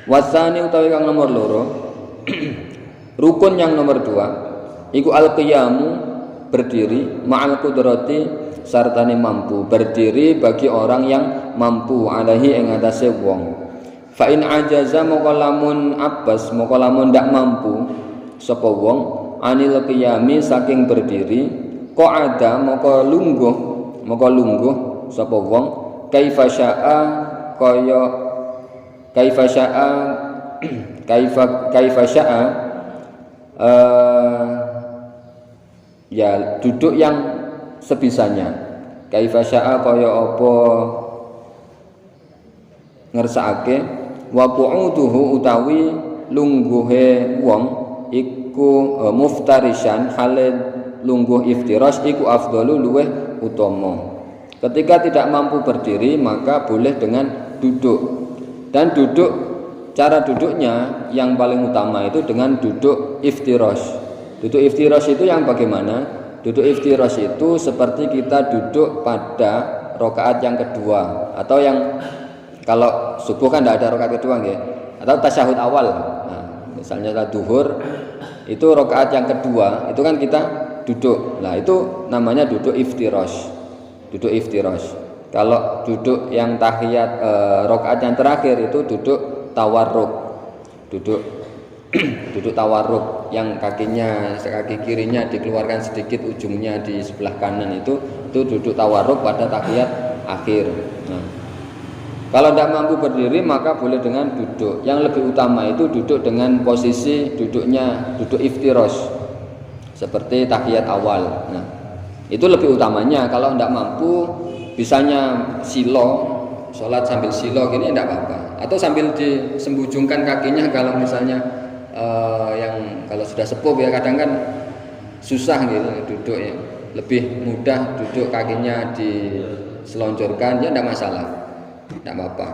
Wasani utawi kang nomor loro rukun yang nomor 2 iku al-qiyamu berdiri ma'al qudrati sartane mampu berdiri bagi orang yang mampu alaihi ing atase wong. Fa in ajaza moko lamun abas moko lamun ndak mampu sapa wong anil qiyami saking berdiri qa'ada moko lungguh sapa wong kaifa syaa ya duduk yang sebisanya kaifa syaa kaya apa ngersakake wa qu'uduhu utawi lungguhe wong iku muftarishan hale lungguh iftiras iku afdalu luweh utama. Ketika tidak mampu berdiri maka boleh dengan duduk. Dan cara duduknya yang paling utama itu dengan duduk iftiras. Duduk iftiras itu yang bagaimana? Duduk iftiras itu seperti kita duduk pada rakaat yang kedua atau yang kalau subuh kan tidak ada rakaat kedua nggih. Atau tasyahud awal. Nah, misalnya duhur itu rakaat yang kedua itu kan kita duduk. Nah, itu namanya duduk iftiras. Duduk iftiras. Kalau duduk yang tahiyat rakaat yang terakhir itu duduk tawarruk. Duduk tawarruk yang kaki kirinya dikeluarkan sedikit ujungnya di sebelah kanan itu duduk tawarruk pada tahiyat akhir. Nah, kalau tidak mampu berdiri maka boleh dengan duduk. Yang lebih utama itu duduk dengan posisi duduknya duduk iftiras seperti tahiyat awal. Nah, itu lebih utamanya. Kalau tidak mampu bisanya silo, sholat sambil silo gini tidak apa-apa. Atau sambil disembujungkan kakinya kalau misalnya yang kalau sudah sepuh ya kadang kan susah gitu duduknya. Lebih mudah duduk kakinya diselonjorkan ya tidak masalah. Tidak apa-apa.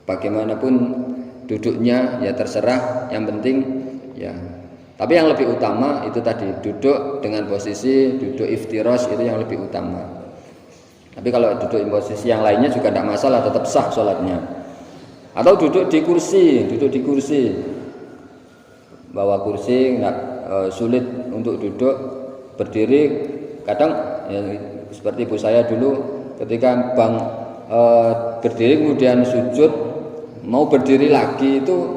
Bagaimanapun duduknya ya terserah, yang penting ya. Tapi yang lebih utama itu tadi duduk dengan posisi duduk iftiras itu yang lebih utama. Tapi kalau duduk di posisi yang lainnya juga tidak masalah, tetap sah sholatnya. Atau duduk di kursi, bawa kursi nggak sulit untuk duduk, berdiri. Kadang ya, seperti ibu saya dulu ketika berdiri kemudian sujud mau berdiri lagi itu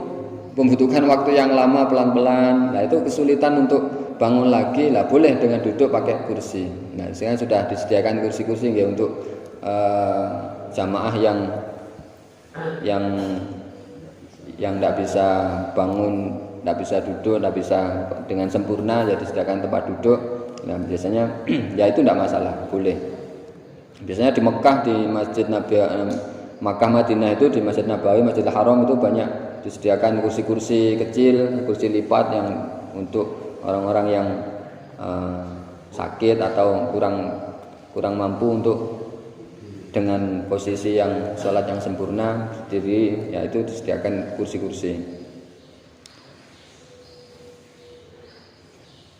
membutuhkan waktu yang lama pelan-pelan. Nah itu kesulitan untuk bangun lagi lah, boleh dengan duduk pakai kursi. Nah sekarang sudah disediakan kursi-kursi ya untuk jamaah yang tidak bisa bangun, tidak bisa duduk, tidak bisa dengan sempurna, jadi disediakan tempat duduk. Nah biasanya ya itu tidak masalah, boleh. Biasanya di Mekah di Masjid Nabi Makkah Madinah itu di Masjid Nabawi, Masjidil Haram itu banyak disediakan kursi-kursi kecil, kursi lipat yang untuk orang-orang yang sakit atau kurang mampu untuk dengan posisi yang sholat yang sempurna berdiri, yaitu disediakan kursi-kursi.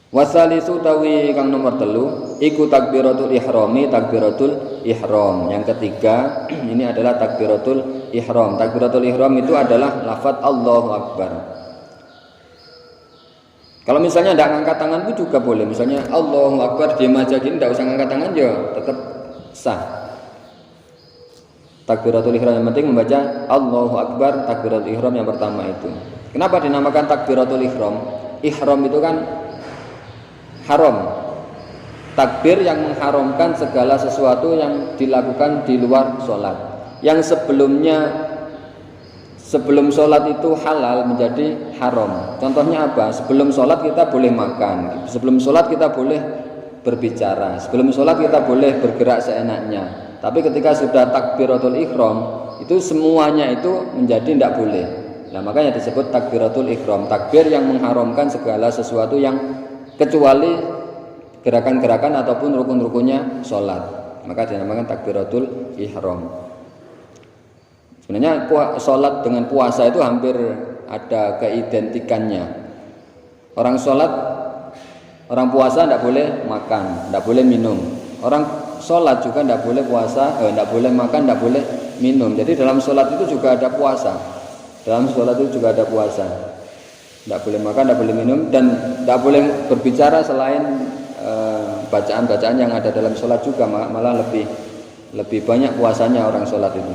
Wasalisu tawi kang nomor 3 iku takbiratul ihrami, takbiratul ihram. Yang ketiga ini adalah takbiratul ihram. Takbiratul ihram itu adalah lafaz Allahu Akbar. Kalau misalnya tidak ngangkat tangan pun juga boleh. Misalnya Allahu Akbar diam aja gini, tidak usah ngangkat tangan ya tetap sah. Takbiratul ihram yang penting membaca Allahu Akbar, takbiratul ihram yang pertama itu. Kenapa dinamakan takbiratul ihram? Ihram itu kan haram. Takbir yang mengharamkan segala sesuatu yang dilakukan di luar sholat. Yang sebelum sholat itu halal menjadi haram. Contohnya apa? Sebelum sholat kita boleh makan, sebelum sholat kita boleh berbicara, sebelum sholat kita boleh bergerak seenaknya. Tapi ketika sudah takbiratul ihram itu semuanya itu menjadi tidak boleh. Nah makanya disebut takbiratul ihram, takbir yang mengharamkan segala sesuatu yang kecuali gerakan-gerakan ataupun rukun-rukunnya sholat, maka dinamakan takbiratul ihram. Sebenarnya sholat dengan puasa itu hampir ada keidentikannya. Orang sholat, orang puasa tidak boleh makan, tidak boleh minum. Orang sholat juga tidak boleh puasa, tidak boleh makan, tidak boleh minum. Jadi dalam sholat itu juga ada puasa. Dalam sholat itu juga ada puasa. Tidak boleh makan, tidak boleh minum, dan tidak boleh berbicara selain bacaan-bacaan yang ada dalam sholat juga, malah lebih banyak puasanya orang sholat itu.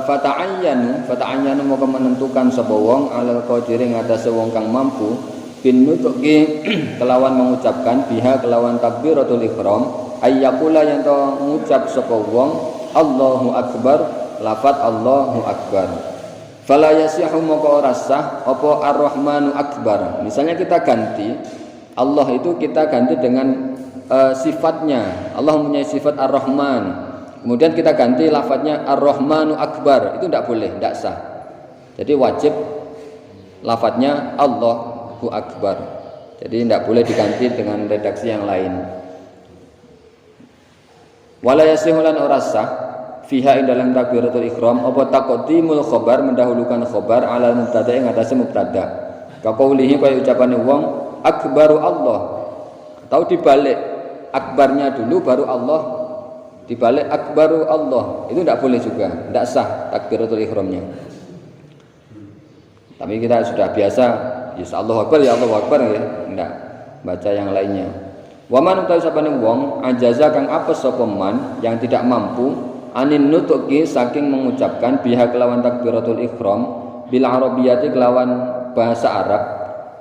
Fata'ayyanu maka menentukan sapa wong alal qadiri ngatasi wong kang mampu bin nutuki kelawan mengucapkan biha kelawan takbiratul ihram ayyakula yang to ngucap sapa wong Allahu akbar, lafat Allahu akbar. Fala yasihu maka ora sah apa ar-rahmanu akbar. Misalnya kita ganti Allah itu kita ganti dengan sifatnya. Allah mempunyai sifat ar-rahman. Kemudian kita ganti lafadznya ar-rahmanu akbar, itu tidak boleh, tidak sah. Jadi wajib lafadznya Allahu akbar. Jadi tidak boleh diganti dengan redaksi yang lain. Wala yasihu lan ora sah fiha ing dalam takbiratul ihram apa taqdimul khabar mendahulukan khabar ala mubtada ing atase mubtada. Kaqaulihi kaya ucapane wong akbaru Allah. Atau dibalik akbarnya dulu baru Allah, dibalik akbaru Allah, itu tidak boleh juga, tidak sah takbiratul ihramnya. Tapi kita sudah biasa ya Allahu akbar ya Allahu akbar ya, tidak baca yang lainnya. Wa man utawi sapane wong ajaza kang apes sapa man yang tidak mampu anin nutuki saking mengucapkan biha kelawan takbiratul ihram bil arabiyyati kelawan bahasa Arab.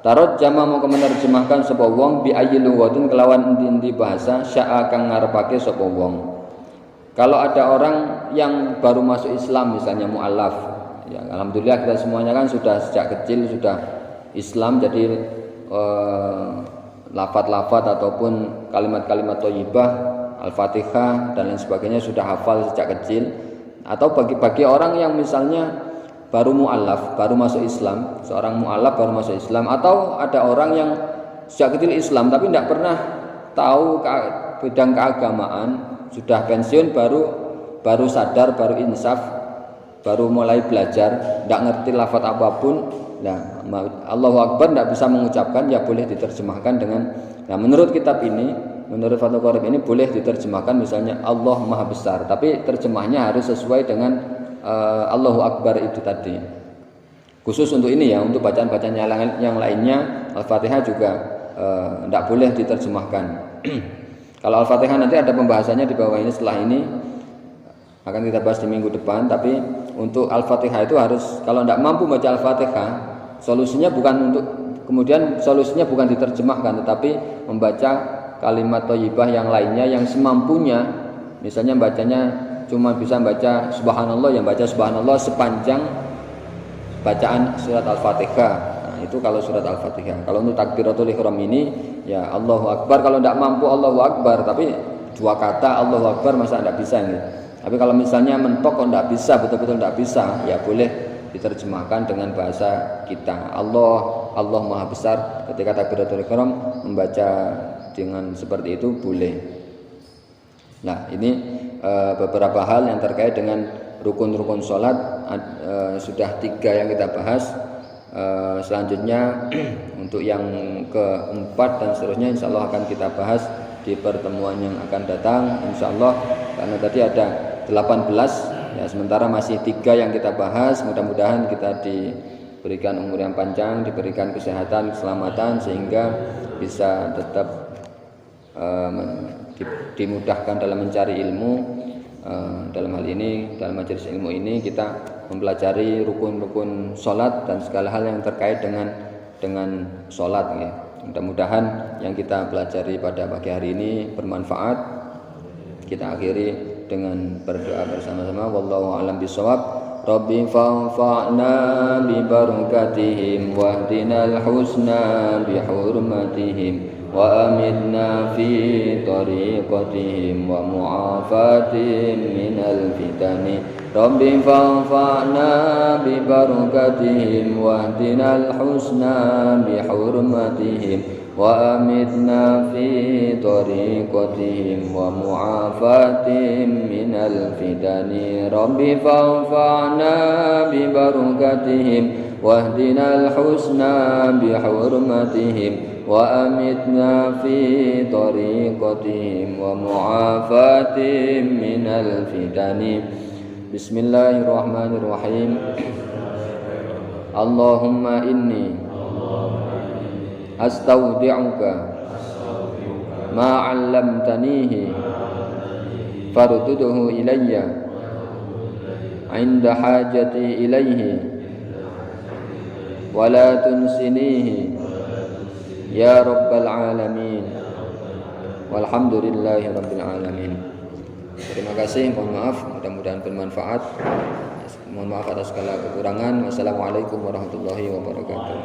Tarot jama mau menerjemahkan sapa wong bi ayyi lughatin kelawan endi bahasa syaa kang ngarepake sapa wong. Kalau ada orang yang baru masuk Islam misalnya mu'alaf, ya alhamdulillah kita semuanya kan sudah sejak kecil sudah Islam, jadi lafaz-lafaz ataupun kalimat-kalimat thayyibah, Al-Fatihah dan lain sebagainya sudah hafal sejak kecil. Atau bagi orang yang misalnya baru mu'alaf, baru masuk Islam, seorang mu'alaf baru masuk Islam, atau ada orang yang sejak kecil Islam tapi tidak pernah tahu bidang keagamaan, sudah pensiun baru sadar, baru insaf, baru mulai belajar, tidak ngerti lafaz apapun. Nah, Allahu Akbar tidak bisa mengucapkan, ya boleh diterjemahkan dengan, nah menurut kitab ini, menurut Fathul Qorib ini boleh diterjemahkan misalnya Allah Maha Besar, tapi terjemahnya harus sesuai dengan Allahu Akbar itu tadi. Khusus untuk ini ya, untuk bacaan-bacaan yang lainnya Al-Fatihah juga tidak boleh diterjemahkan. Kalau Al-Fatihah nanti ada pembahasannya di bawah ini, setelah ini akan kita bahas di minggu depan. Tapi untuk Al-Fatihah itu harus, kalau tidak mampu baca Al-Fatihah, solusinya bukan diterjemahkan, tetapi membaca kalimat thayyibah yang lainnya yang semampunya. Misalnya bacanya cuma bisa baca subhanallah, yang baca subhanallah sepanjang bacaan surat Al-Fatihah. Nah, itu kalau surat Al-Fatihah. Kalau untuk takbiratul ihram ini ya Allahu Akbar, kalau tidak mampu Allahu Akbar, tapi dua kata Allahu Akbar masa tidak bisa gitu. Tapi kalau misalnya mentok kok tidak bisa, betul-betul tidak bisa, ya boleh diterjemahkan dengan bahasa kita. Allah Maha Besar. Ketika takbiratul ihram membaca dengan seperti itu boleh. Nah, ini beberapa hal yang terkait dengan rukun-rukun sholat. Sudah 3 yang kita bahas. Selanjutnya untuk yang keempat dan seterusnya insya Allah akan kita bahas di pertemuan yang akan datang insya Allah, karena tadi ada 18 ya, sementara masih 3 yang kita bahas. Mudah-mudahan kita diberikan umur yang panjang, diberikan kesehatan, keselamatan, sehingga bisa tetap dimudahkan dalam mencari ilmu. Dalam hal ini, dalam majelis ilmu ini kita mempelajari rukun-rukun sholat dan segala hal yang terkait dengan sholat ya. Mudah-mudahan yang kita pelajari pada pagi hari ini bermanfaat. Kita akhiri dengan berdoa bersama-sama. Wallahu a'lam bishawab. Rabbi fa'fa'na bi barakatihim wahdinal husna bi hurmatihim wa amitna fi tariqatihim wa mu'afatihim minal fitani. Rabbi fa'fa'na bi barakatihim wahdinal husna bi hurmatihim wa amitna fi tariqatihim wa mu'afatihim minal fitani. Rabbi fa'fa'na bi barakatihim wahdinal husna bi hurmatihim wa amitna fi tariqatihim wa mu'afatihim minal fitani. Bismillahirrahmanirrahim. Allahumma inni astaudi'uka ma 'allamtanihi farudduhu ilayya 'inda hajati ilayhi wa la tunsinihi ya rabbal alamin. Walhamdulillahi rabbil alamin. Terima kasih, mohon maaf, mudah-mudahan bermanfaat. Mohon maaf atas segala kekurangan. Wassalamualaikum warahmatullahi wabarakatuh.